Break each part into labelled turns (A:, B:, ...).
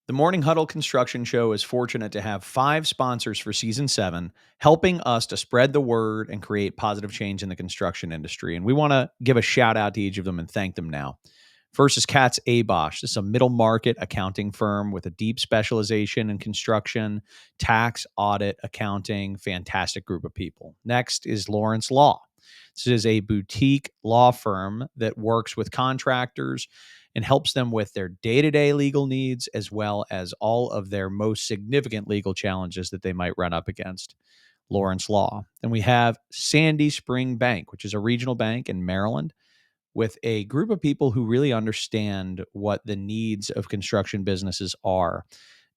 A: The Morning Huddle Construction Show is fortunate to have 5 sponsors for Season 7, helping us to spread the word and create positive change in the construction industry. And we want to give a shout out to each of them and thank them now. First is Katz Abosch. This is a middle market accounting firm with a deep specialization in construction, tax, audit, accounting, fantastic group of people. Next is Lawrence Law. This is a boutique law firm that works with contractors and helps them with their day-to-day legal needs, as well as all of their most significant legal challenges that they might run up against. Lawrence Law. Then we have Sandy Spring Bank, which is a regional bank in Maryland with a group of people who really understand what the needs of construction businesses are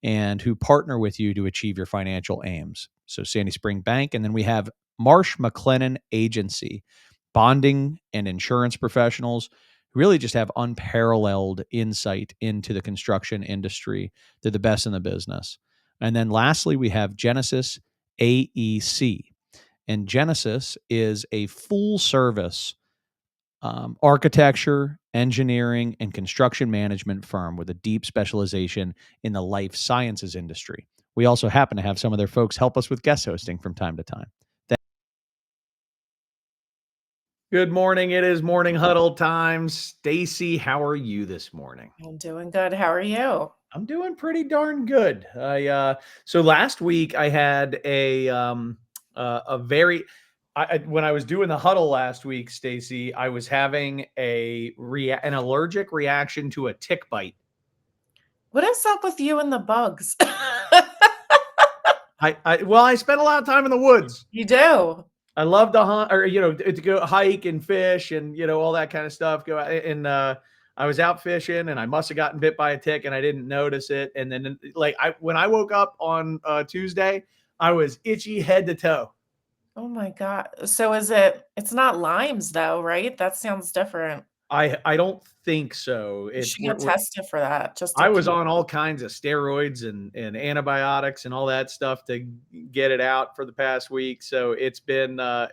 A: and who partner with you to achieve your financial aims. So Sandy Spring Bank. And then we have Marsh McLennan Agency, bonding and insurance professionals who really just have unparalleled insight into the construction industry. They're the best in the business. And then lastly, we have Genesis AEC. And Genesis is a full service architecture, engineering, and construction management firm with a deep specialization in the life sciences industry. We also happen to have some of their folks help us with guest hosting from time to time. Good morning. It is Morning Huddle time. Stacy, how are you this morning?
B: I'm doing good. How are you?
A: I'm doing pretty darn good. So last week I had when I was doing the huddle last week, Stacy, I was having an allergic reaction to a tick bite.
B: What is up with you and the bugs?
A: I spent a lot of time in the woods.
B: You do.
A: I love to hunt, or to go hike and fish, and all that kind of stuff. Go out and I was out fishing, and I must have gotten bit by a tick, and I didn't notice it. And then, when I woke up on Tuesday, I was itchy head to toe.
B: Oh my God. So it's not limes though, right? That sounds different.
A: I don't think so.
B: You should get tested for that.
A: I was on all kinds of steroids and antibiotics and all that stuff to get it out for the past week. So it's been a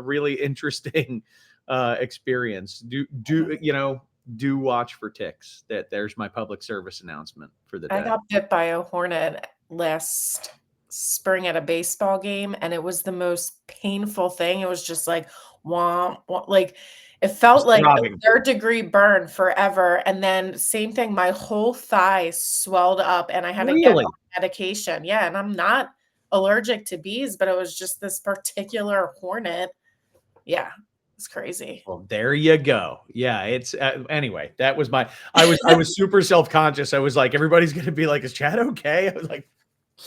A: really interesting experience. Do watch for ticks. There's my public service announcement for the day.
B: I got bit by a hornet last spring at a baseball game, and it was the most painful thing. It was just like, womp, womp, like it felt like a 3rd-degree burn forever. And then same thing, my whole thigh swelled up, and I had to get on medication. Yeah, and I'm not allergic to bees, but it was just this particular hornet. Yeah. It's crazy.
A: Well, there you go. Yeah, it's anyway. That was I was super self-conscious. I was like, everybody's gonna be like, is Chad okay? I was like,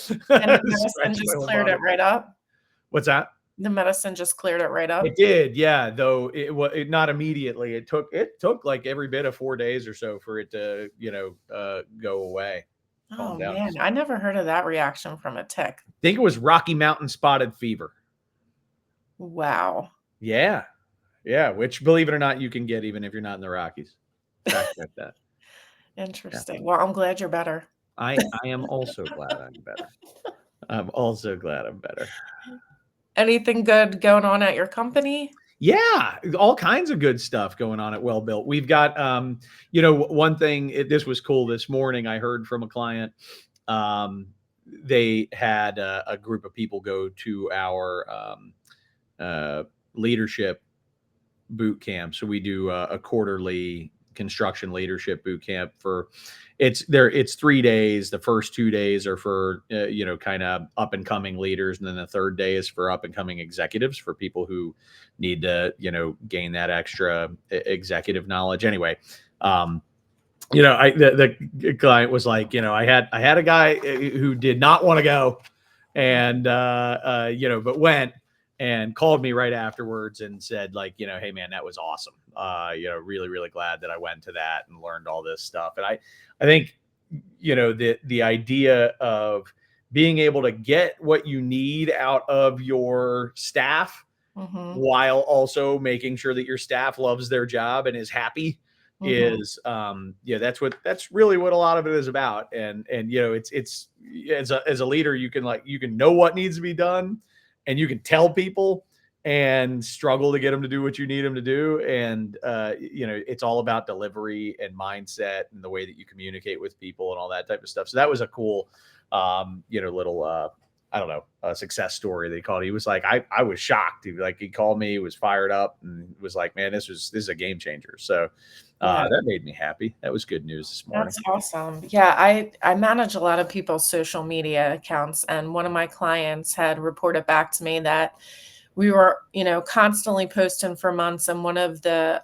B: and the medicine just cleared it right up.
A: What's that?
B: The medicine just cleared it right up.
A: It did, yeah. Though it not immediately. It took like every bit of 4 days or so for it to go away.
B: Oh man, I never heard of that reaction from a tick.
A: I think it was Rocky Mountain spotted fever.
B: Wow.
A: Yeah. Yeah, which, believe it or not, you can get even if you're not in the Rockies. Fact like that.
B: Interesting. Yeah. Well, I'm glad you're better.
A: I am also glad I'm better. I'm also glad I'm better.
B: Anything good going on at your company?
A: Yeah, all kinds of good stuff going on at Well Built. We've got, one thing, this was cool this morning. I heard from a client. They had a group of people go to our leadership boot camp. So we do a quarterly construction leadership boot camp it's 3 days. The first 2 days are for, kind of up and coming leaders. And then the 3rd day is for up and coming executives, for people who need to, gain that extra executive knowledge. Anyway, the client was like, I had a guy who did not want to go and, but went and called me right afterwards and said, like, hey man, that was awesome. Really, really glad that I went to that and learned all this stuff. And I think, the idea of being able to get what you need out of your staff while also making sure that your staff loves their job and is happy is that's really what a lot of it is about. And it's as a leader, you can know what needs to be done, and you can tell people and struggle to get them to do what you need them to do. And it's all about delivery and mindset and the way that you communicate with people and all that type of stuff. So that was a cool little I don't know, a success story they called it. He was like, I was shocked. He called me, he was fired up, and was like, man, this is a game changer. So that made me happy. That was good news this morning.
B: That's awesome. Yeah, I manage a lot of people's social media accounts, and one of my clients had reported back to me that we were, constantly posting for months, and one of the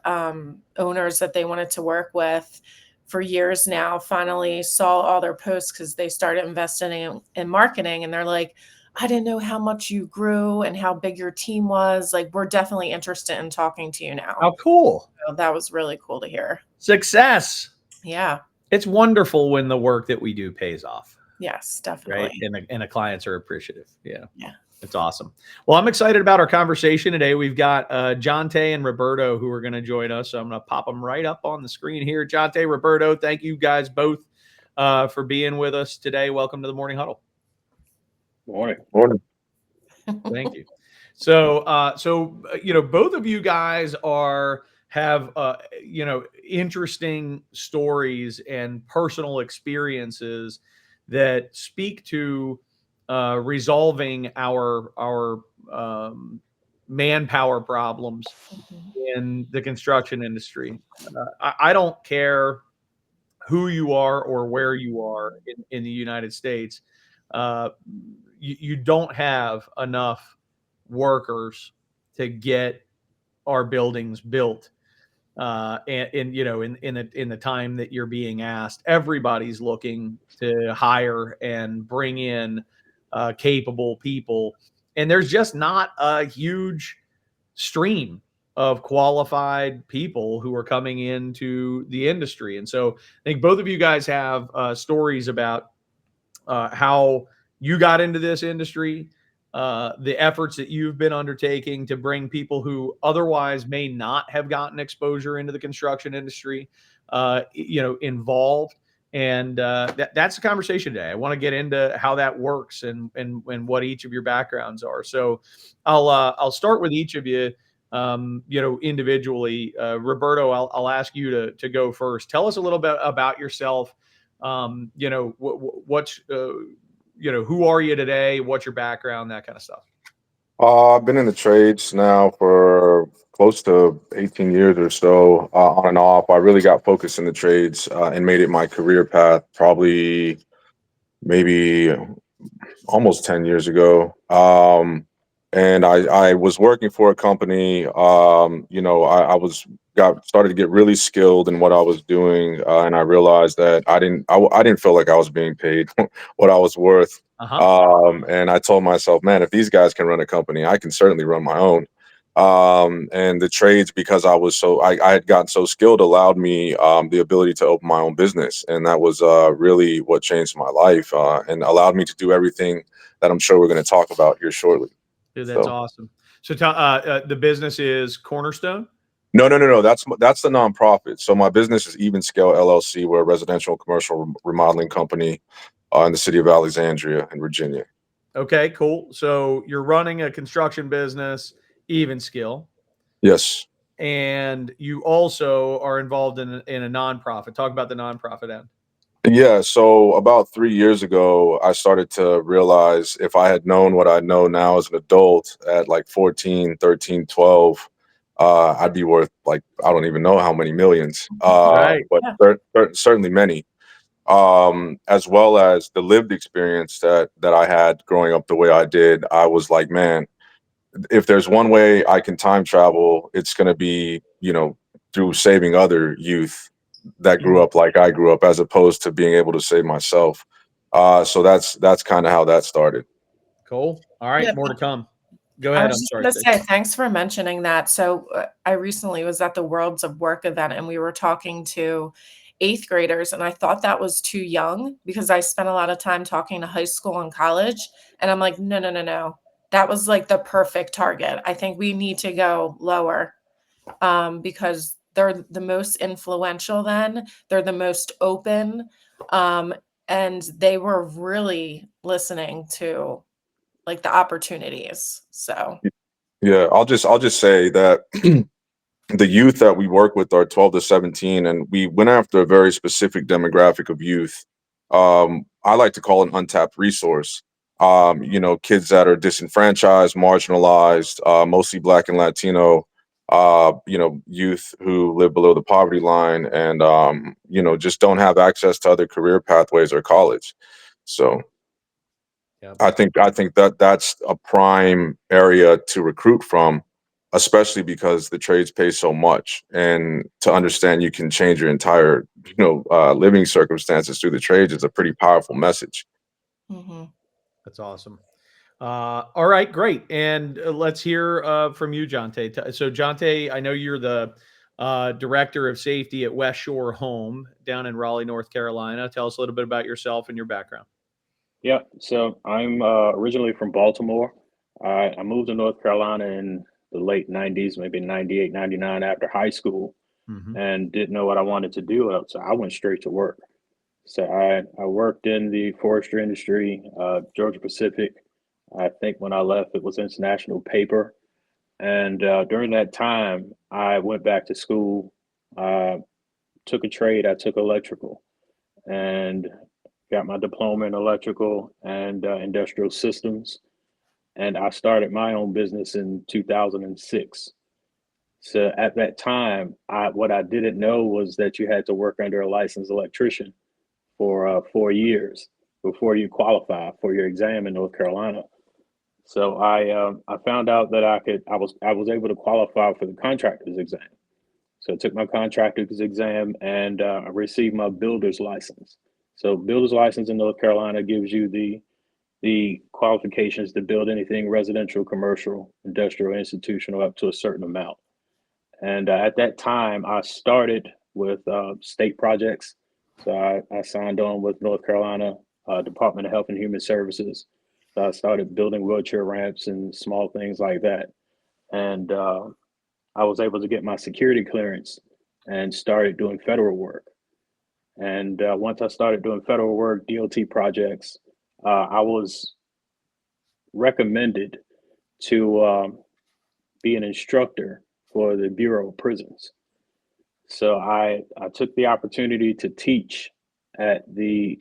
B: owners that they wanted to work with for years now finally saw all their posts because they started investing in marketing, and they're like, I didn't know how much you grew and how big your team was. Like, we're definitely interested in talking to you now.
A: How cool.
B: So that was really cool to hear.
A: Success.
B: Yeah.
A: It's wonderful when the work that we do pays off.
B: Yes, definitely.
A: Right. And the clients are appreciative. Yeah.
B: Yeah.
A: It's awesome. Well, I'm excited about our conversation today. We've got Jonte and Roberto who are going to join us. So I'm going to pop them right up on the screen here. Jonte, Roberto, thank you guys both for being with us today. Welcome to the Morning Huddle.
C: Morning.
A: Thank you. So both of you guys have interesting stories and personal experiences that speak to resolving our manpower problems in the construction industry. I don't care who you are or where you are in the United States. You don't have enough workers to get our buildings built. And in the time that you're being asked, everybody's looking to hire and bring in capable people, and there's just not a huge stream of qualified people who are coming into the industry. And so I think both of you guys have stories about how you got into this industry, the efforts that you've been undertaking to bring people who otherwise may not have gotten exposure into the construction industry, involved. And that's the conversation today. I want to get into how that works and what each of your backgrounds are. So I'll start with each of you, individually. Roberto, I'll ask you to go first. Tell us a little bit about yourself. What's who are you today? What's your background? That kind of stuff.
C: I've been in the trades now for close to 18 years or so, on and off. I really got focused in the trades and made it my career path probably maybe almost 10 years ago. And I was working for a company. I started to get really skilled in what I was doing, and I realized that I didn't feel like I was being paid what I was worth. And I told myself, man, if these guys can run a company, I can certainly run my own. And the trades, because I had gotten so skilled, allowed me the ability to open my own business, and that was really what changed my life and allowed me to do everything that I'm sure we're going to talk about here shortly.
A: Dude, that's awesome. So the business is Cornerstone?
C: No. That's the nonprofit. So my business is Even Scale LLC. We're a residential and commercial remodeling company in the city of Alexandria in Virginia.
A: Okay, cool. So you're running a construction business, Even Scale.
C: Yes.
A: And you also are involved in a nonprofit. Talk about the nonprofit end.
C: Yeah, so about 3 years ago, I started to realize if I had known what I know now as an adult at like 14, 13, 12, I'd be worth like, I don't even know how many millions,
A: Right.
C: but certainly many, as well as the lived experience that I had growing up the way I did. I was like, man, if there's one way I can time travel, it's going to be, through saving other youth that grew up like I grew up, as opposed to being able to save myself. So that's kind of how that started.
A: Cool. All right, more to come. Go ahead.
B: I was just going to say, thanks for mentioning that. So I recently was at the Worlds of Work event, and we were talking to 8th graders, and I thought that was too young because I spent a lot of time talking to high school and college, and I'm like, no. that was like the perfect target. I think we need to go lower, because they're the most influential then, they're the most open, and they were really listening to like the opportunities. So
C: Yeah, I'll just say that the youth that we work with are 12 to 17, and we went after a very specific demographic of youth. I like to call it an untapped resource. Kids that are disenfranchised, marginalized, mostly Black and Latino, youth who live below the poverty line and, just don't have access to other career pathways or college. So
A: Yep.
C: I think that that's a prime area to recruit from, especially because the trades pay so much, and to understand you can change your entire living circumstances through the trades is a pretty powerful message.
A: That's awesome. All right, great. And let's hear from you, Jonte. So Jonte, I know you're the director of safety at West Shore Home down in Raleigh, North Carolina. Tell us a little bit about yourself and your background.
D: Yeah, so I'm originally from Baltimore. I moved to North Carolina in the late 90s, maybe 98, 99 after high school, and didn't know what I wanted to do. So I went straight to work. So I worked in the forestry industry, Georgia Pacific. I think when I left, it was International Paper. And during that time, I went back to school, took a trade. I took electrical and got my diploma in electrical and industrial systems. And I started my own business in 2006. So at that time, what I didn't know was that you had to work under a licensed electrician for 4 years before you qualify for your exam in North Carolina. So I found out that I was able to qualify for the contractor's exam. So I took my contractor's exam and I received my builder's license. So builder's license in North Carolina gives you the qualifications to build anything residential, commercial, industrial, institutional up to a certain amount. And at that time, I started with state projects. So I signed on with North Carolina Department of Health and Human Services. So I started building wheelchair ramps and small things like that. And I was able to get my security clearance and started doing federal work. And once I started doing federal work, DOT projects, I was recommended to be an instructor for the Bureau of Prisons. So I took the opportunity to teach at the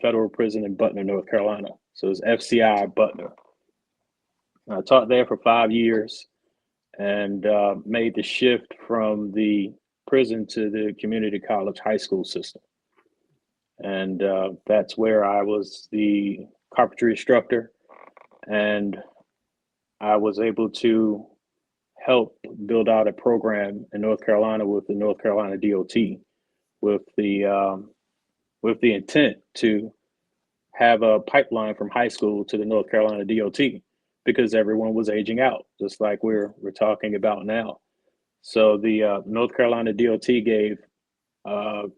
D: federal prison in Butner, North Carolina. So it's FCI Butner. I taught there for 5 years and made the shift from the prison to the community college high school system. And that's where I was the carpentry instructor, and I was able to help build out a program in North Carolina with the North Carolina DOT, with the intent to have a pipeline from high school to the North Carolina DOT, because everyone was aging out, just like we're talking about now. So the North Carolina DOT gave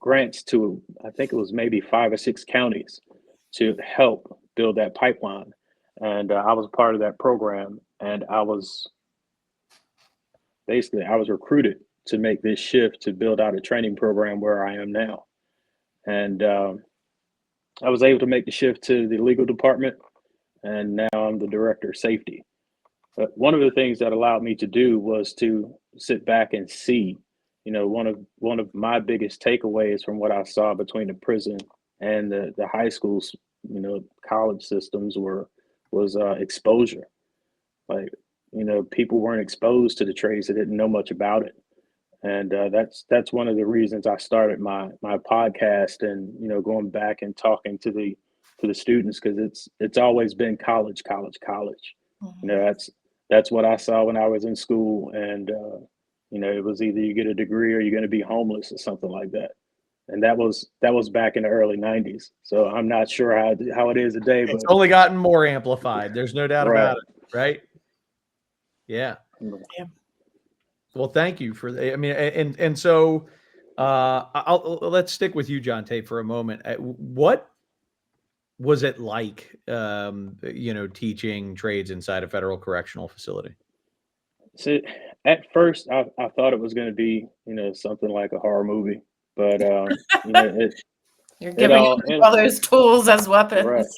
D: grants to, I think it was maybe 5 or 6 counties to help build that pipeline. And I was part of that program, and I was recruited to make this shift to build out a training program where I am now. And I was able to make the shift to the legal department, and now I'm the director of safety. But one of the things that allowed me to do was to sit back and see, one of my biggest takeaways from what I saw between the prison and the high schools, college systems was exposure. Like, people weren't exposed to the trades; they didn't know much about it. And that's one of the reasons I started my podcast, and going back and talking to the students, because it's always been college, college, college. That's what I saw when I was in school, and it was either you get a degree or you're going to be homeless or something like that. And that was back in the early 90s. So I'm not sure how it is today, but
A: it's only gotten more amplified. There's no doubt about it, right? Yeah. Well, thank you for the, I mean, and so let's stick with you, Jonte, for a moment. What was it like, teaching trades inside a federal correctional facility?
D: So at first, I thought it was going to be, something like a horror movie, but
B: You're
D: it
B: giving
D: all
B: them
D: it
B: all those tools as
D: right,
B: weapons.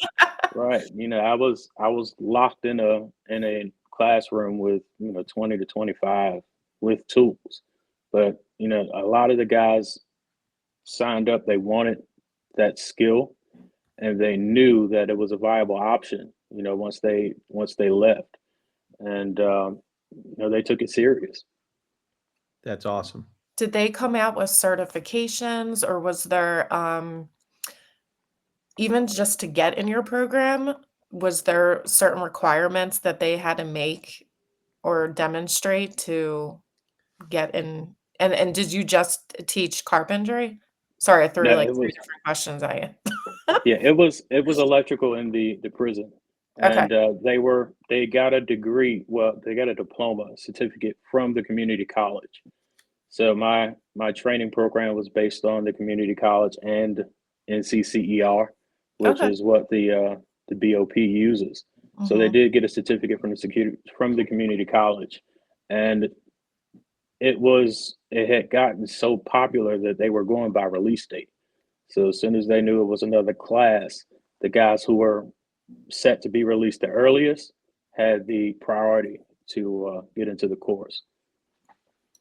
D: right. I was locked in a classroom with 20 to 25 with tools, but a lot of the guys signed up. They wanted that skill, and they knew that it was a viable option. Once they left, and they took it serious.
A: That's awesome.
B: Did they come out with certifications, or was there, even just to get in your program, was there certain requirements that they had to make or demonstrate to get in? And did you just teach carpentry? Sorry, I threw
D: No,
B: like
D: it
B: 3
D: was
B: different questions at you.
D: yeah, it was electrical in the prison,
B: Okay,
D: and they got a degree. Well, they got a diploma, a certificate from the community college. So my training program was based on the community college and NCCER, which
B: okay.
D: is what the BOP uses. So they
B: Mhm.
D: did get a certificate from the community college, and it had gotten so popular that they were going by release date. So as soon as they knew it was another class, the guys who were set to be released the earliest had the priority to get into the course.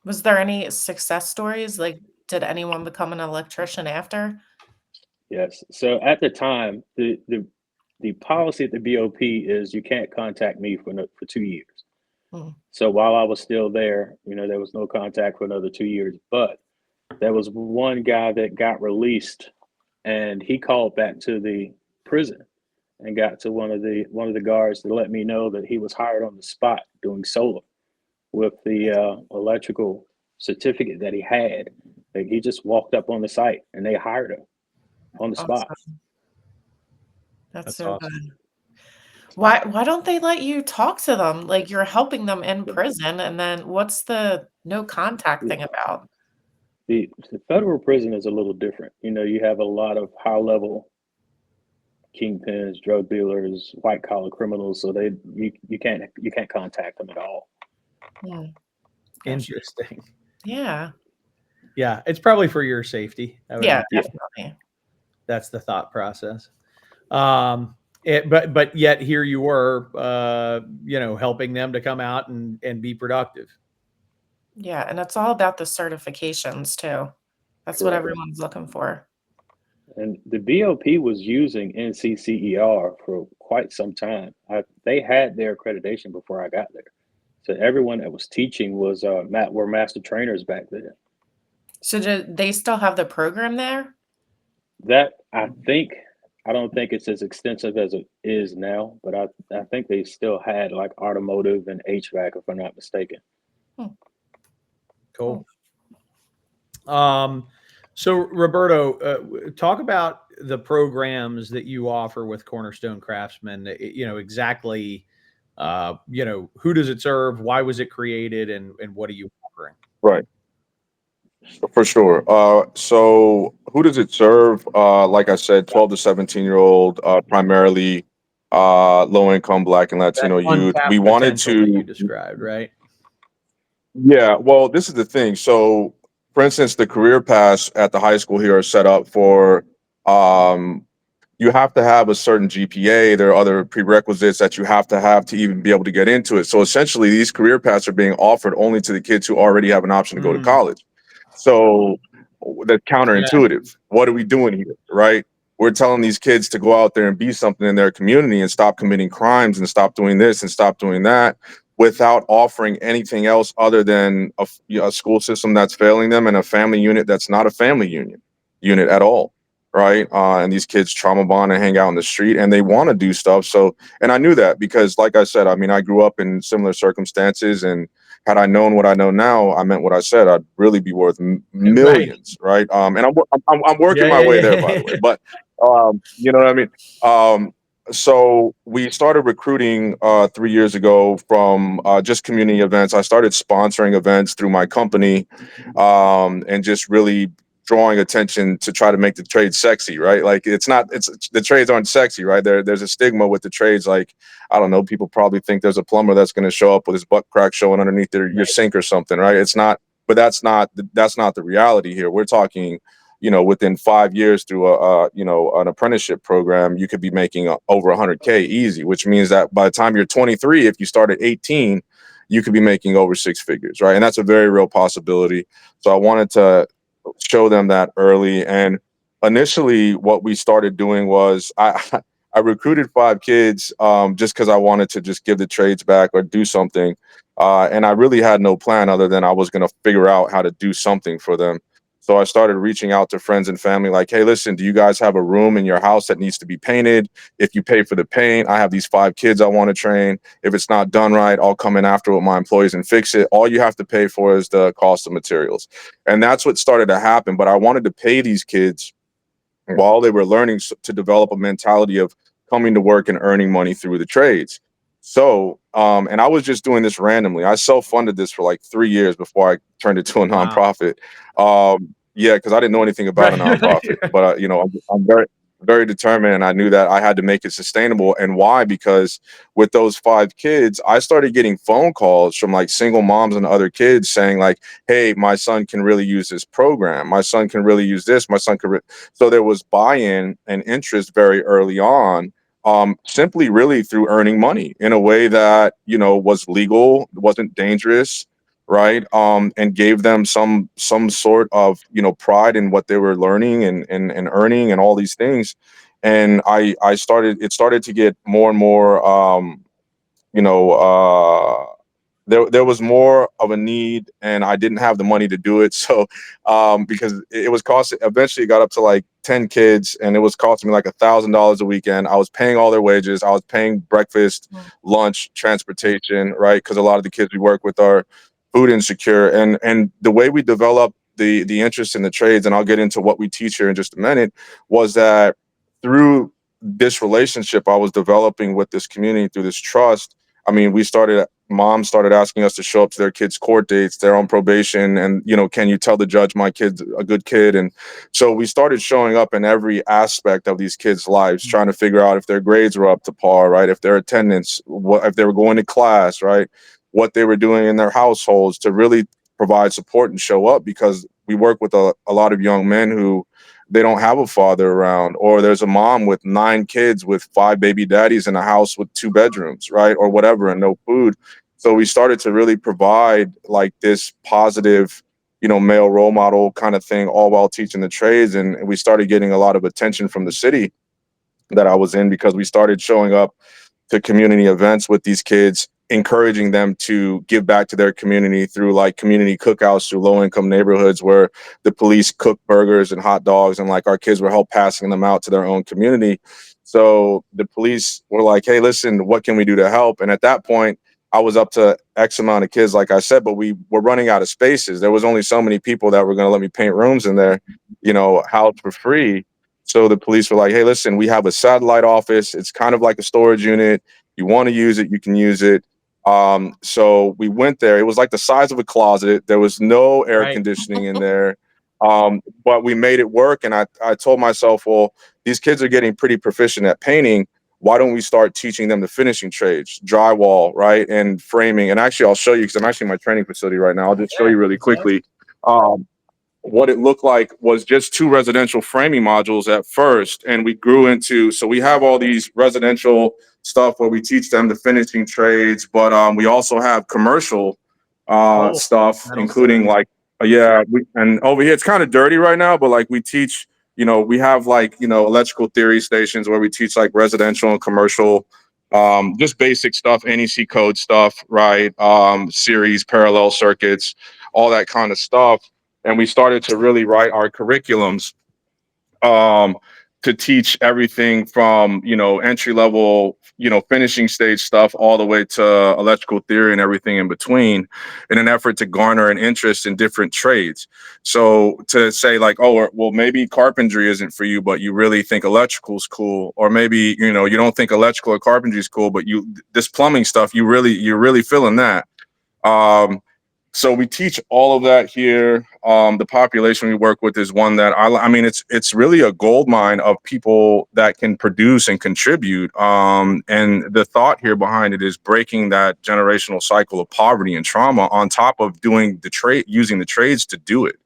B: Was there any success stories? Like, did anyone become an electrician after?
D: Yes. So at the time, the policy at the BOP is you can't contact me for 2 years.
B: Mm,
D: So while I was still there, there was no contact for another 2 years. But there was one guy that got released, and he called back to the prison and got to one of the guards to let me know that he was hired on the spot doing solar with the electrical certificate that he had. Like, he just walked up on the site and they hired him on the spot.
B: awesome. That's
A: That's
B: so
A: awesome.
B: good. Why don't they let you talk to them? Like, you're helping them in prison, and then what's the no contact
D: The,
B: thing about?
D: the federal prison is a little different. You have a lot of high level kingpins, drug dealers, white collar criminals, so you can't contact them at all.
B: Mm, gotcha.
A: Interesting.
B: Yeah.
A: Yeah, it's probably for your safety. I would
B: Yeah,
A: imagine.
D: Yeah.
B: definitely.
A: That's the thought process. But yet here you were, helping them to come out and be productive.
B: Yeah, and it's all about the certifications too. That's what
D: Correct.
B: everyone's looking for.
D: And the BOP was using NCCER for quite some time. They had their accreditation before I got there. So everyone that was teaching were master trainers back then.
B: So do they still have the program there?
D: That I don't think it's as extensive as it is now, but I think they still had like automotive and HVAC, if I'm not mistaken.
B: Hmm,
A: Cool.
B: cool.
A: So Roberto, talk about the programs that you offer with Cornerstone Craftsman. Exactly. Who does it serve? Why was it created? And what are you offering?
C: Right. For sure. So who does it serve? Like I said, 12 to 17-year-old, primarily low income Black and
A: That
C: Latino youth. We
A: untapped
C: wanted
A: potential that you
C: to,
A: described, right?
C: yeah, well, this is the thing. So, for instance, the career paths at the high school here are set up for um, you have to have a certain GPA. There are other prerequisites that you have to even be able to get into it. So essentially, these career paths are being offered only to the kids who already have an option to go to college. So that's
A: Yeah.
C: counterintuitive. What are we doing here, right? We're telling these kids to go out there and be something in their community and stop committing crimes and stop doing this and stop doing that without offering anything else other than a school system that's failing them and a family unit that's not a family unit at all, right? And these kids trauma bond and hang out in the street and they want to do stuff. So, and I knew that because, like I said, I mean, I grew up in similar circumstances, and had I known what I know now, I meant what I said. I'd really be worth millions, right? And I'm working my way there, by the way. But you know what I mean. So we started recruiting 3 years ago from just community events. I started sponsoring events through my company, and just really drawing attention to try to make the trade sexy, right? Like it's the trades aren't sexy, right? There's a stigma with the trades. Like, I don't know, people probably think there's a plumber that's going to show up with his butt crack showing underneath your sink or something, right? It's not, but that's not the reality here. We're talking, within 5 years through an apprenticeship program, you could be making over 100K easy, which means that by the time you're 23, if you start at 18, you could be making over 6 figures, right? And that's a very real possibility. So I wanted to show them that early. And initially what we started doing was I recruited 5 kids just because I wanted to just give the trades back or do something. And I really had no plan other than I was going to figure out how to do something for them. So I started reaching out to friends and family like, hey, listen, do you guys have a room in your house that needs to be painted? If you pay for the paint, I have these 5 kids I want to train. If it's not done right, I'll come in after with my employees and fix it. All you have to pay for is the cost of materials. And that's what started to happen. But I wanted to pay these kids while they were learning to develop a mentality of coming to work and earning money through the trades. So, and I was just doing this randomly. I self-funded this for like 3 years before I turned it to a nonprofit. Yeah, because I didn't know anything about a nonprofit, but I'm very, very determined, and I knew that I had to make it sustainable. And why? Because with those 5 kids, I started getting phone calls from like single moms and other kids saying like, "Hey, my son can really use this program. My son can really use this. My son can." So there was buy-in and interest very early on. Simply really through earning money in a way that, was legal, wasn't dangerous, right? And gave them some sort of, pride in what they were learning and earning and all these things. And it started to get more and more, you know, there was more of a need, and I didn't have the money to do it. So because it was costing, eventually it got up to like 10 kids, and it was costing me like $1,000 a weekend. I was paying all their wages. I was paying breakfast, lunch, transportation, right? Because a lot of the kids we work with are food insecure. And the way we developed the interest in the trades, and I'll get into what we teach here in just a minute, was that through this relationship I was developing with this community, through this trust. I mean, moms started asking us to show up to their kids' court dates. They're on probation, and can you tell the judge my kid's a good kid? And so we started showing up in every aspect of these kids' lives, trying to figure out if their grades were up to par, right? If their attendance, if they were going to class, right? What they were doing in their households to really provide support and show up, because we work with a lot of young men who they don't have a father around, or there's a mom with 9 kids with 5 baby daddies in a house with 2 bedrooms, right? Or whatever, and no food. So we started to really provide like this positive, male role model kind of thing, all while teaching the trades. And we started getting a lot of attention from the city that I was in, because we started showing up to community events with these kids, encouraging them to give back to their community through like community cookouts through low-income neighborhoods where the police cook burgers and hot dogs, and like our kids were help passing them out to their own community. So the police were like, hey, listen, what can we do to help? And at that point, I was up to X amount of kids, like I said, but we were running out of spaces. There was only so many people that were going to let me paint rooms in there, housed for free. So the police were like, hey, listen, we have a satellite office. It's kind of like a storage unit. You want to use it, you can use it. So we went there. It was like the size of a closet. There was no air conditioning in there. But we made it work. And I told myself, well, these kids are getting pretty proficient at painting. Why don't we start teaching them the finishing trades, drywall, right? And framing. And actually, I'll show you, because I'm actually in my training facility right now. I'll just show you really quickly. What it looked like was just 2 residential framing modules at first. And we grew into, so we have all these residential stuff where we teach them the finishing trades, but we also have commercial stuff, including like, and over here, it's kind of dirty right now, but like we teach, we have like, electrical theory stations where we teach like residential and commercial, just basic stuff, NEC code stuff, right? Series, parallel circuits, all that kind of stuff. And we started to really write our curriculums to teach everything from, entry level, finishing stage stuff all the way to electrical theory and everything in between, in an effort to garner an interest in different trades. So to say like, oh, well, maybe carpentry isn't for you, but you really think electrical's cool, or maybe, you don't think electrical or carpentry is cool, but this plumbing stuff, you're really feeling that. So we teach all of that here. The population we work with is one that I mean, it's really a gold mine of people that can produce and contribute. And the thought here behind it is breaking that generational cycle of poverty and trauma on top of doing the trade, using the trades to do it.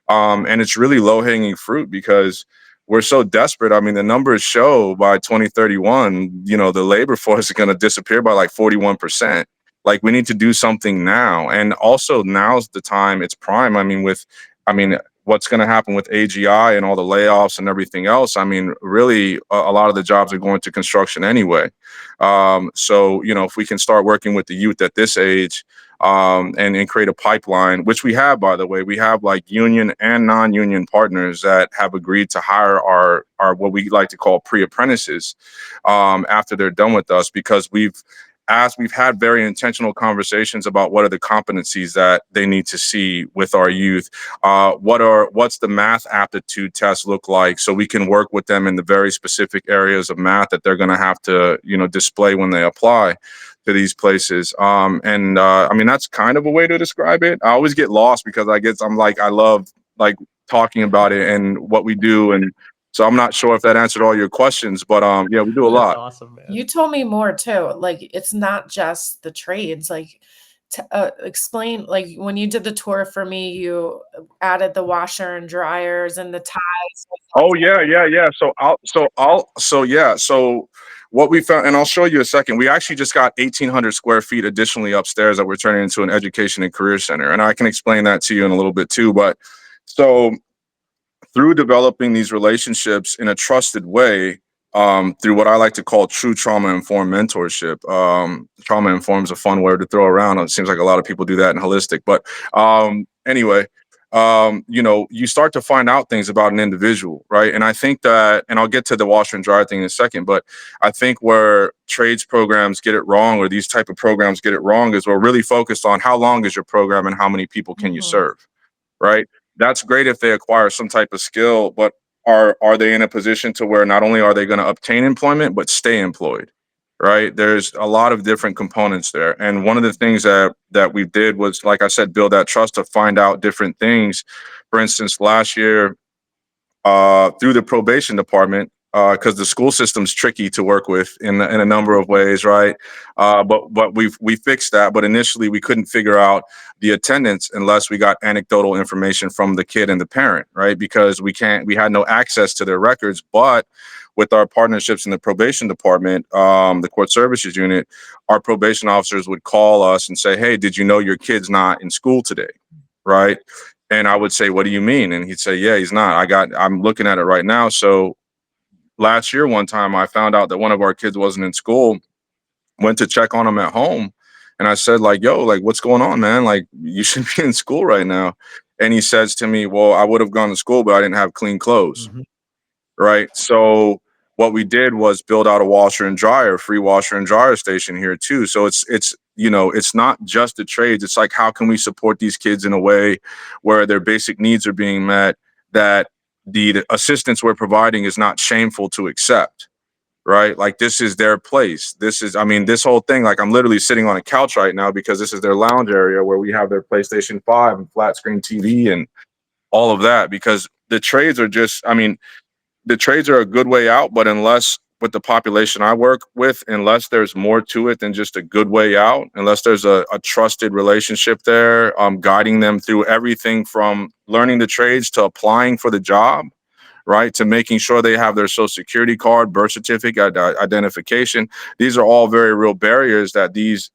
C: And it's really low hanging fruit because we're so desperate. I mean, the numbers show by 2031, you know, the labor force is going to disappear by like 41%. Like we need to do something now. And also now's the time, it's prime. I mean, what's going to happen with AGI and all the layoffs and everything else. I mean, really a lot of the jobs are going to construction anyway. So, you know, if we can start working with the youth at this age, and create a pipeline, which we have, by the way. We have like union and non-union partners that have agreed to hire our what we like to call pre-apprentices after they're done with us, because we've had very intentional conversations about what are the competencies that they need to see with our youth. What's the math aptitude test look like, so we can work with them in the very specific areas of math that they're going to have to, you know, display when they apply to these places. I mean, that's kind of a way to describe it. I always get lost because I love like talking about it and what we do. And so I'm not sure if that answered all your questions, but yeah, we do a lot.
B: Awesome, man. You told me more too. Like, it's not just the trades. Like, explain, like when you did the tour for me, you added the washer and dryers and the ties.
C: Oh yeah. So what we found, and I'll show you a second, we actually just got 1,800 square feet additionally upstairs that we're turning into an education and career center. And I can explain that to you in a little bit too. But so through developing these relationships in a trusted way, through what I like to call true trauma-informed mentorship. Trauma-informed is a fun word to throw around. It seems like a lot of people do that in holistic. But anyway, you know, you start to find out things about an individual, right? And I think that, and I'll get to the washer and dryer thing in a second, but I think where trades programs get it wrong, or these type of programs get it wrong, is we're really focused on how long is your program and how many people can you serve, right? That's great if they acquire some type of skill, but are they in a position to where not only are they going to obtain employment, but stay employed, right? There's a lot of different components there. And one of the things that we did was, like I said, build that trust to find out different things. For instance, last year, through the probation department, because the school system's tricky to work with in a number of ways, right? But we fixed that. But initially, we couldn't figure out the attendance unless we got anecdotal information from the kid and the parent, right? Because we had no access to their records. But with our partnerships in the probation department, the court services unit, our probation officers would call us and say, "Hey, did you know your kid's not in school today?" Right? And I would say, "What do you mean?" And he'd say, "Yeah, he's not. I'm looking at it right now." So last year, one time I found out that one of our kids wasn't in school, went to check on him at home. And I said, like, "Yo, like, what's going on, man? Like, you should be in school right now." And he says to me, "Well, I would have gone to school, but I didn't have clean clothes." Right. So what we did was build out a washer and dryer, free washer and dryer station here too. So it's you know, it's not just the trades. It's like, how can we support these kids in a way where their basic needs are being met, that the assistance we're providing is not shameful to accept, right? Like, this is their place. I mean, this whole thing, like, I'm literally sitting on a couch right now because this is their lounge area where we have their PlayStation 5 and flat screen TV and all of that, because the trades are just, I mean, the trades are a good way out, but unless, with the population I work with, unless there's more to it than just a good way out, unless there's a trusted relationship there, guiding them through everything from learning the trades to applying for the job, right, to making sure they have their social security card, birth certificate, identification. These are all very real barriers that these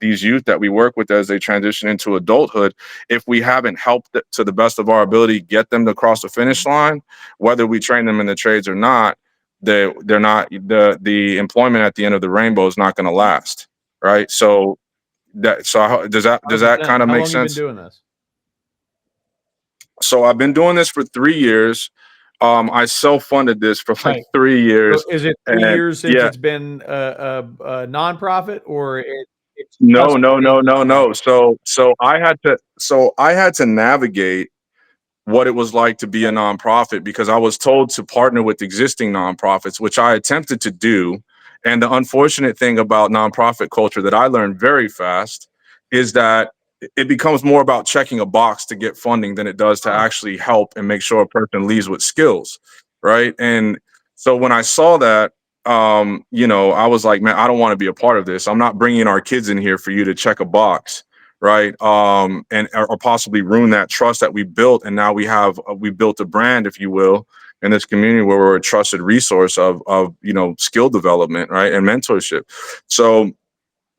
C: youth that we work with as they transition into adulthood, if we haven't helped to the best of our ability get them to cross the finish line, whether we train them in the trades or not, they're not, the employment at the end of the rainbow is not going to last, right? So does that kind of make sense? How long have you been
A: doing this?
C: So I've been doing this for 3 years. I self-funded this for like 3 years.
A: So is it 3 years since it's been a nonprofit, or it's
C: No. So I had to navigate what it was like to be a nonprofit, because I was told to partner with existing nonprofits, which I attempted to do. And the unfortunate thing about nonprofit culture that I learned very fast is that it becomes more about checking a box to get funding than it does to actually help and make sure a person leaves with skills, right? And so when I saw that, I was like, man, I don't want to be a part of this. I'm not bringing our kids in here for you to check a box, right? And or possibly ruin that trust that we built, and now we built a brand, if you will, in this community where we're a trusted resource of skill development, right, and mentorship. So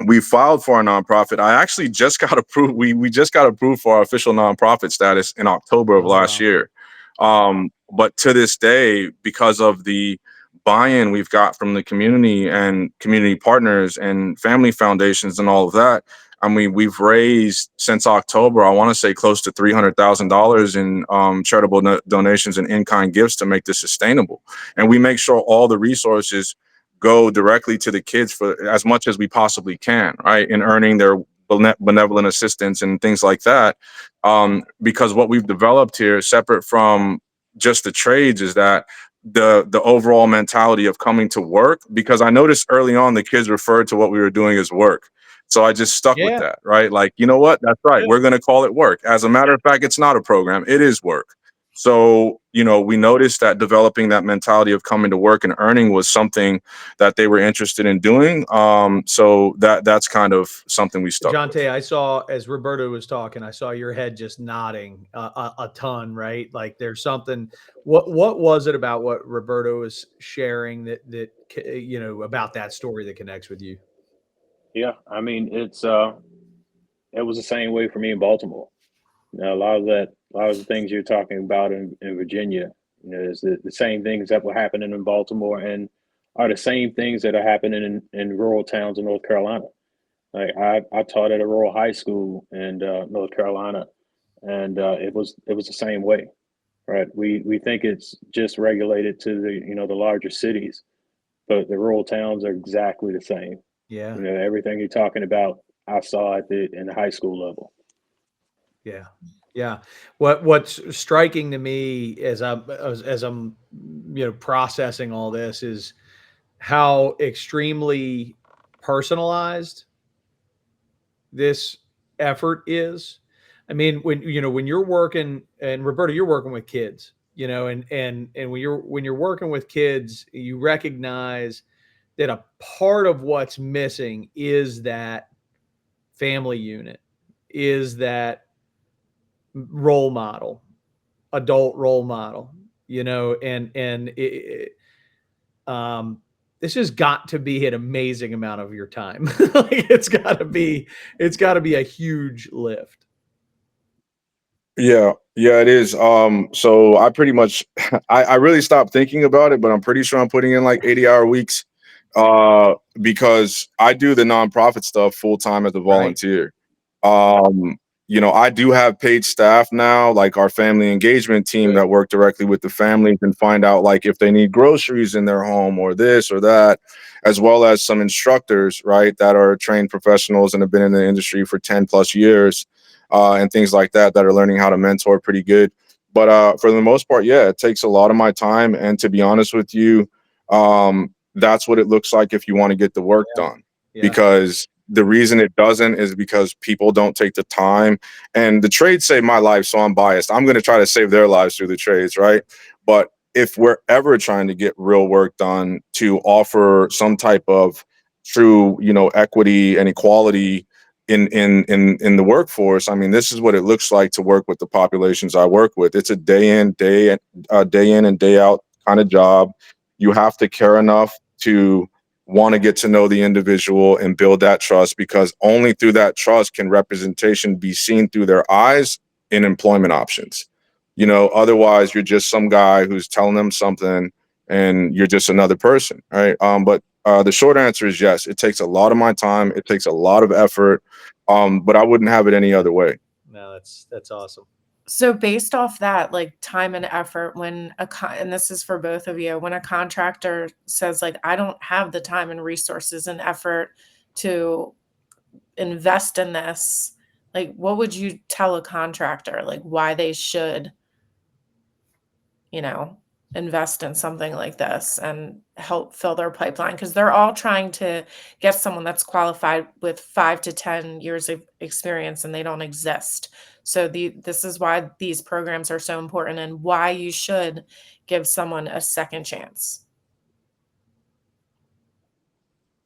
C: we filed for a nonprofit. I actually just got approved. We just got approved for our official nonprofit status in October of last year. But to this day, because of the buy-in we've got from the community and community partners and family foundations and all of that, I mean, we've raised since October, I want to say close to $300,000 in charitable donations and in-kind gifts to make this sustainable. And we make sure all the resources go directly to the kids for as much as we possibly can, right? In earning their benevolent assistance and things like that. Because what we've developed here, separate from just the trades, is that the overall mentality of coming to work, because I noticed early on the kids referred to what we were doing as work. So I just stuck with that, right? Like, you know what? That's right. We're going to call it work. As a matter of fact, it's not a program. It is work. So, we noticed that developing that mentality of coming to work and earning was something that they were interested in doing. So that's kind of something we stuck with.
A: Jonte, I saw, as Roberto was talking, I saw your head just nodding a ton, right? Like there's something. What was it about what Roberto was sharing that about that story that connects with you?
D: Yeah, I mean, it was the same way for me in Baltimore. A lot of the things you're talking about in Virginia, is the same things that were happening in Baltimore and are the same things that are happening in rural towns in North Carolina. Like I taught at a rural high school in North Carolina, and it was the same way, right? We think it's just regulated to the larger cities, but the rural towns are exactly the same.
A: Yeah.
D: Everything you're talking about, I saw in the high school level.
A: Yeah. Yeah. What's striking to me as I'm processing all this is how extremely personalized this effort is. I mean, when you're working, and Roberta, you're working with kids, and when you're working with kids, you recognize that a part of what's missing is that family unit, is that role model, adult role model, this has got to be an amazing amount of your time. Like it's got to be a huge lift.
C: Yeah, it is. So I pretty much, I really stopped thinking about it, but I'm pretty sure I'm putting in like 80-hour weeks, because I do the nonprofit stuff full time as a volunteer. Right. I do have paid staff now, like our family engagement team that work directly with the families and find out like if they need groceries in their home or this or that, as well as some instructors, right, that are trained professionals and have been in the industry for 10 plus years. And things like that are learning how to mentor pretty good. But for the most part, yeah, it takes a lot of my time. And to be honest with you, that's what it looks like if you want to get the work done. Yeah. Because the reason it doesn't is because people don't take the time. And the trades save my life, so I'm biased. I'm going to try to save their lives through the trades, right? But if we're ever trying to get real work done to offer some type of true, equity and equality in the workforce, I mean, this is what it looks like to work with the populations I work with. It's a day in and day out kind of job. You have to care enough to want to get to know the individual and build that trust, because only through that trust can representation be seen through their eyes in employment options. Otherwise you're just some guy who's telling them something and you're just another person, right? But the short answer is yes, it takes a lot of my time. It takes a lot of effort. But I wouldn't have it any other way.
A: No, that's awesome.
B: So based off that, like time and effort, when and this is for both of you, when a contractor says like, I don't have the time and resources and effort to invest in this, like, what would you tell a contractor, like why they should, invest in something like this and help fill their pipeline, because they're all trying to get someone that's qualified with 5 to 10 years of experience, and they don't exist. So this is why these programs are so important and why you should give someone a second chance.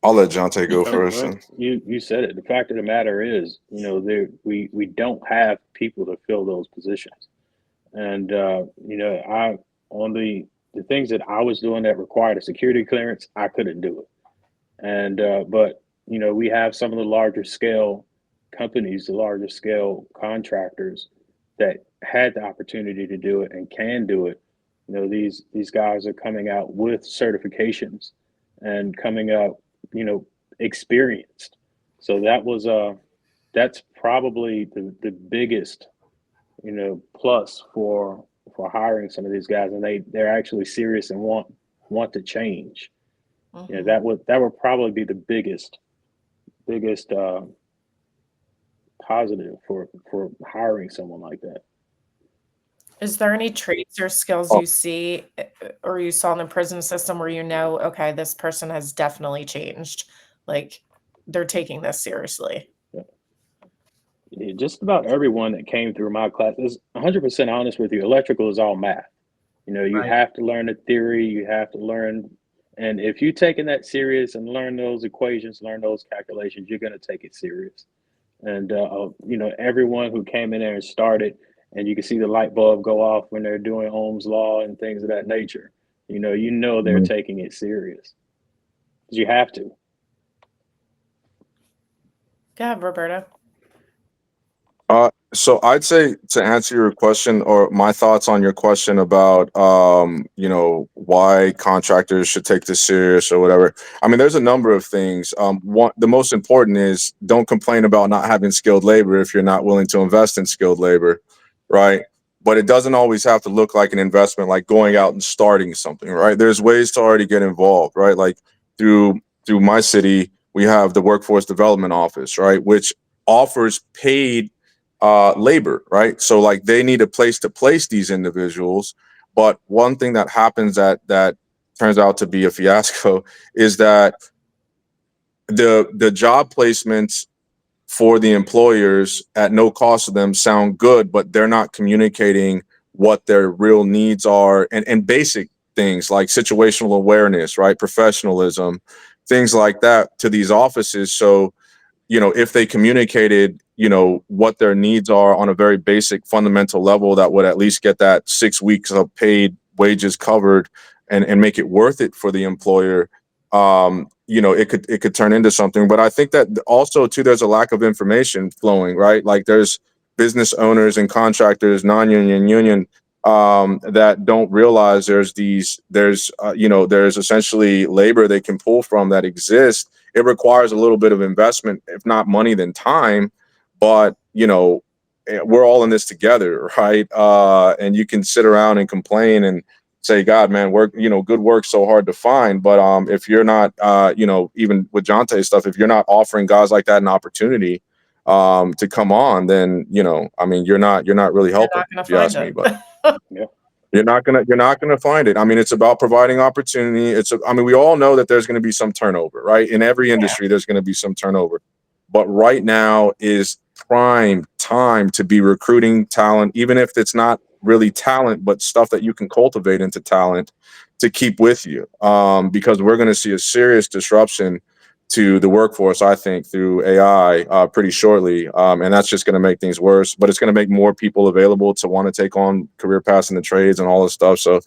C: I'll let Jonte go first.
D: Well, you said it. The fact of the matter is, you know, we don't have people to fill those positions. And you know, I on the things that I was doing that required a security clearance, I couldn't do it. And but you know, we have some of the larger scale companies, the larger scale contractors that had the opportunity to do it and can do it. You know, these guys are coming out with certifications and coming out, you know, experienced. So that's probably the biggest, you know, plus for hiring some of these guys, and they're actually serious and want to change.
B: Mm-hmm.
D: You know, that would probably be the biggest positive for hiring someone like that.
B: Is there any traits or skills you see or you saw in the prison system where you know, okay, this person has definitely changed, like they're taking this seriously?
D: Yeah, just about everyone that came through my class is 100% honest with you. Electrical is all math. You know, you have to learn the theory, you have to learn, and if you're taking that serious and learn those equations, learn those calculations, you're going to take it serious. And you know, everyone who came in there and started, and you can see the light bulb go off when they're doing Ohm's law and things of that nature. You know they're taking it serious because you have to.
B: Go ahead, Roberto.
C: So I'd say, to answer your question, or my thoughts on your question about you know, why contractors should take this serious or whatever. I mean, there's a number of things. The most important is, don't complain about not having skilled labor if you're not willing to invest in skilled labor, right? But it doesn't always have to look like an investment, like going out and starting something, right? There's ways to already get involved, right? Like through my city, we have the Workforce Development Office, right, which offers paid labor, right? So like they need a place to place these individuals. But one thing that happens that turns out to be a fiasco is that the job placements for the employers at no cost to them sound good, but they're not communicating what their real needs are, and basic things like situational awareness, right? Professionalism, things like that to these offices. So, you know, if they communicated, you know, what their needs are on a very basic fundamental level, that would at least get that 6 weeks of paid wages covered and make it worth it for the employer. You know, it could turn into something. But I think that also too, there's a lack of information flowing, right? Like there's business owners and contractors, non-union, union, that don't realize there's you know, there's essentially labor they can pull from that exists. It requires a little bit of investment, if not money, then time. But, you know, we're all in this together, right? And you can sit around and complain and say, God, man, work, you know, good work's so hard to find. But if you're not, you know, even with Jonte's stuff, if you're not offering guys like that an opportunity to come on, then, you know, I mean, you're not really helping, if you ask me. But
D: Yeah.
C: you're not gonna find it. I mean, it's about providing opportunity. I mean, we all know that there's gonna be some turnover, right? In every industry, there's gonna be some turnover. But right now is prime time to be recruiting talent, even if it's not really talent, but stuff that you can cultivate into talent to keep with you. Because we're gonna see a serious disruption to the workforce, I think, through AI pretty shortly. And that's just going to make things worse, but it's going to make more people available to want to take on career paths in the trades and all this stuff. So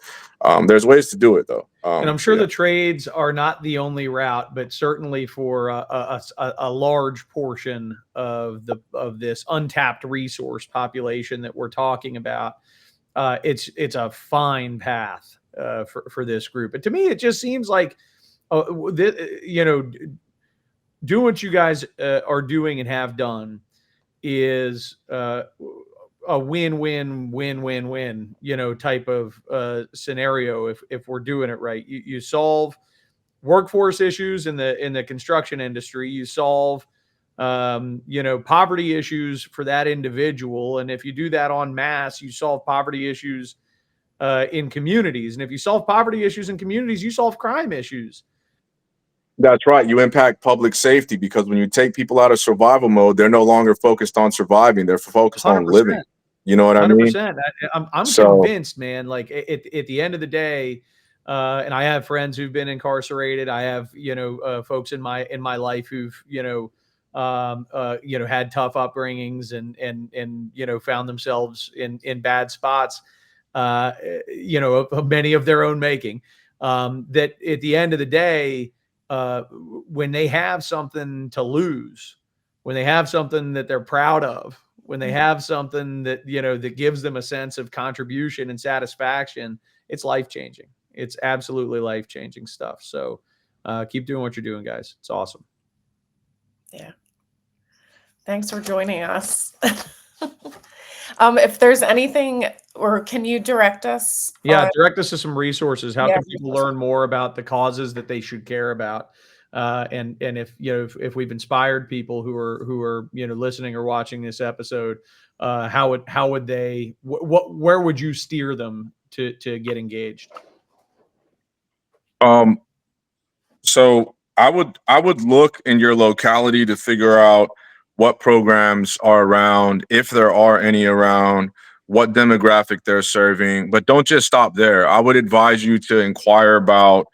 C: there's ways to do it, though.
A: And I'm sure the trades are not the only route, but certainly for a large portion of this untapped resource population that we're talking about, it's a fine path for this group. But to me, it just seems like, you know, doing what you guys are doing and have done is a win-win-win-win-win, you know, type of scenario. If we're doing it right, you solve workforce issues in the construction industry, you solve you know, poverty issues for that individual, and if you do that en masse, you solve poverty issues in communities. And if you solve poverty issues in communities, you solve crime issues.
C: That's right. You impact public safety, because when you take people out of survival mode, they're no longer focused on surviving. They're focused
A: 100%.
C: on living. You know what I mean?
A: 100%. I'm convinced, man, like at the end of the day, and I have friends who've been incarcerated. I have, folks in my life who've, had tough upbringings and found themselves in bad spots, of many of their own making. That at the end of the day, when they have something to lose, when they have something that they're proud of, when they have something that, that gives them a sense of contribution and satisfaction, it's life-changing. It's absolutely life-changing stuff. So keep doing what you're doing, guys. It's awesome.
B: Yeah. Thanks for joining us. If there's anything, or can you direct us?
A: Direct us to some resources. How can people learn more about the causes that they should care about? And if if we've inspired people who are listening or watching this episode, how would they, where would you steer them to get engaged?
C: So I would look in your locality to figure out what programs are around, if there are any around, what demographic they're serving. But don't just stop there. I would advise you to inquire about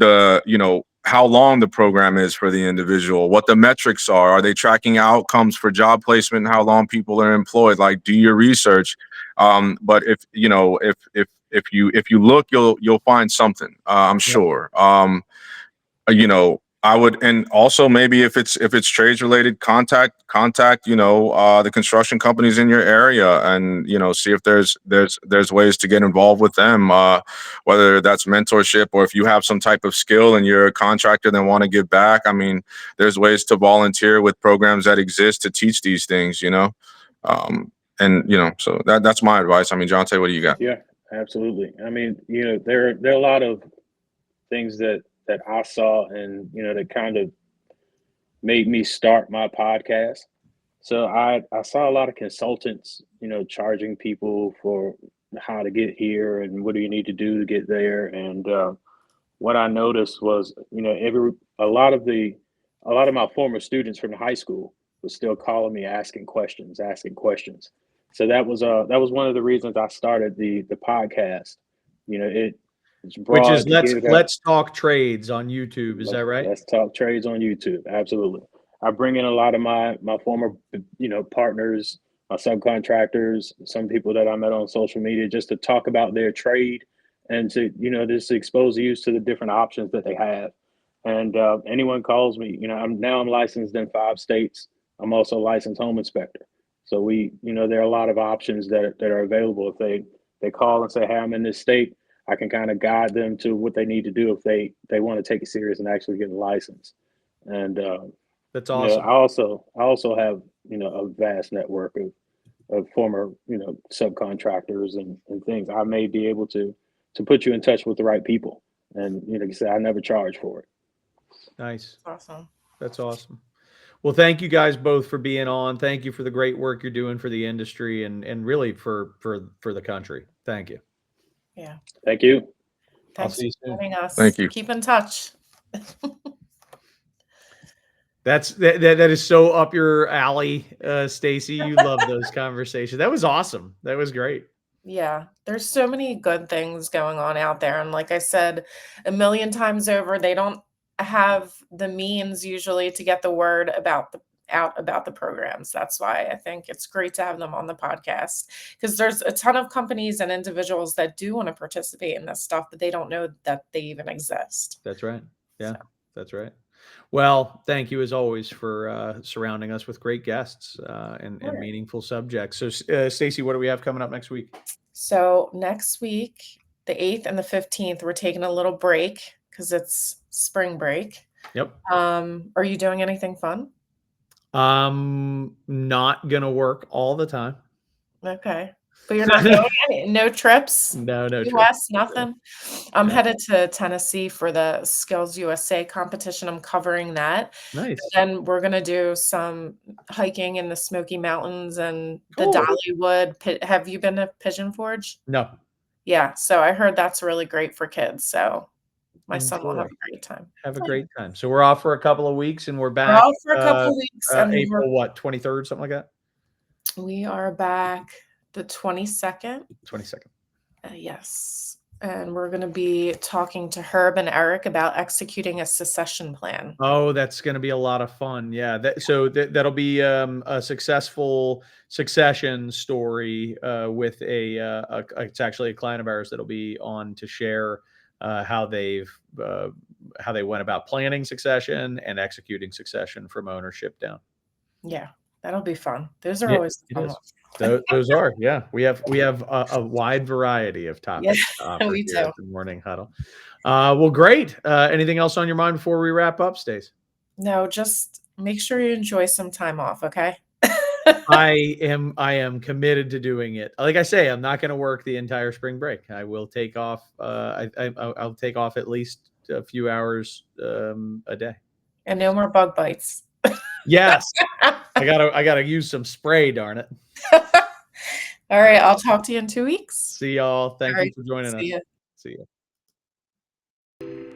C: how long the program is for the individual, what the metrics are. Are they tracking outcomes for job placement and how long people are employed? Like, do your research. But if you look, you'll find something. I'm sure. I would, and also maybe if it's trades related, contact the construction companies in your area, and see if there's ways to get involved with them, whether that's mentorship, or if you have some type of skill and you're a contractor that want to give back. I mean, there's ways to volunteer with programs that exist to teach these things, so that's my advice. I mean, Jonte, what do you got?
D: Yeah, absolutely. I mean, there are a lot of things that I saw, and that kind of made me start my podcast. So I saw a lot of consultants, charging people for how to get here and what do you need to do to get there. And what I noticed was, a lot of my former students from high school was still calling me, asking questions. So that was one of the reasons I started the podcast. It's broad.
A: Which is let's talk trades on YouTube. Is that right?
D: Let's talk trades on YouTube. Absolutely. I bring in a lot of my former, partners, my subcontractors, some people that I met on social media, just to talk about their trade and to, just expose you to the different options that they have. And anyone calls me, I'm licensed in 5 states. I'm also a licensed home inspector. So there are a lot of options that are available. If they call and say, hey, I'm in this state, I can kind of guide them to what they need to do if they want to take it serious and actually get a license. And
A: that's awesome.
D: I also have a vast network of former subcontractors and things. I may be able to put you in touch with the right people. And like you said, I never charge for it.
A: Nice.
B: Awesome.
A: That's awesome. Well, thank you guys both for being on. Thank you for the great work you're doing for the industry and really for the country. Thank you.
B: Yeah.
D: Thank you.
B: Thanks for joining us.
C: Thank you.
B: Keep in touch.
A: That is so up your alley, Stacy. You love those conversations. That was awesome. That was great.
B: Yeah, there's so many good things going on out there. And like I said a million times over, they don't have the means usually to get the word out about the programs. That's why I think it's great to have them on the podcast, because there's a ton of companies and individuals that do want to participate in this stuff, but they don't know that they even exist.
A: That's right. Yeah, that's right. Well, thank you as always for surrounding us with great guests and meaningful subjects. So, Stacy, what do we have coming up next week?
B: So next week, the 8th and the 15th, we're taking a little break because it's spring break.
A: Yep.
B: Are you doing anything fun?
A: Not gonna work all the time.
B: Okay. But you're not going no trips?
A: No
B: US,
A: trips.
B: nothing? I'm headed to Tennessee for the Skills USA competition. I'm covering that.
A: Nice.
B: And then we're going to do some hiking in the Smoky Mountains and the Dollywood. Have you been to Pigeon Forge?
A: No.
B: Yeah, so I heard that's really great for kids, so my son will have a great time.
A: Have a great time. So we're off for a couple of weeks, and we're
B: We're
A: back.
B: off for a couple of weeks, and
A: April what, 23rd, something like that.
B: We are back the 22nd.
A: 22nd.
B: Yes, and we're going to be talking to Herb and Eric about executing a succession plan.
A: Oh, that's going to be a lot of fun. Yeah. That'll be a successful succession story with it's actually a client of ours that'll be on to share how they went about planning succession and executing succession from ownership down.
B: Yeah, that'll be fun. Those are always fun ones.
A: Those are, yeah. We have a wide variety of topics to offer
B: we
A: here
B: do.
A: at the Morning Huddle. Well, great. Anything else on your mind before we wrap up, Stace?
B: No, just make sure you enjoy some time off, okay?
A: I am committed to doing it. Like I say, I'm not going to work the entire spring break. I will take off. I'll take off at least a few hours a day.
B: And no more bug bites.
A: Yes, I gotta use some spray. Darn it.
B: All right, I'll talk to you in 2 weeks.
A: See y'all. Thank you for joining us.
B: Ya.
A: See you.